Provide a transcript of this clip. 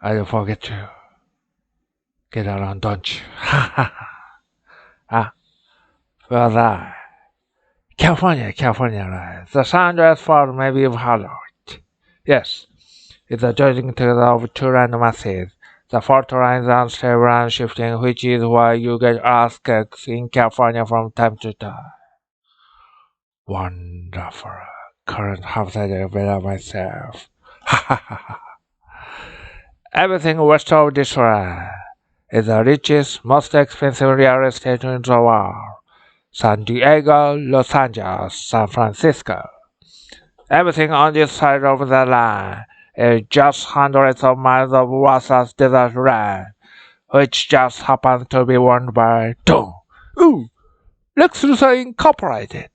I forget to get around, don't you? Ha ha ha. Ah, well, that. California, right? The San Andreas Fault may be hollow. Yes, it's a judging together of two random masses. The fault lines unstable and shifting, which is why you get earthquakes in California from time to time. Wonderful. Couldn't have said it better myself. Ha ha ha ha. Everything west of Detroit is the richest, most expensive real estate in the world. San Diego, Los Angeles, San Francisco. Everything on this side of the line is just hundreds of miles of worthless desert land, which just happens to be owned by Lex Luthor Incorporated.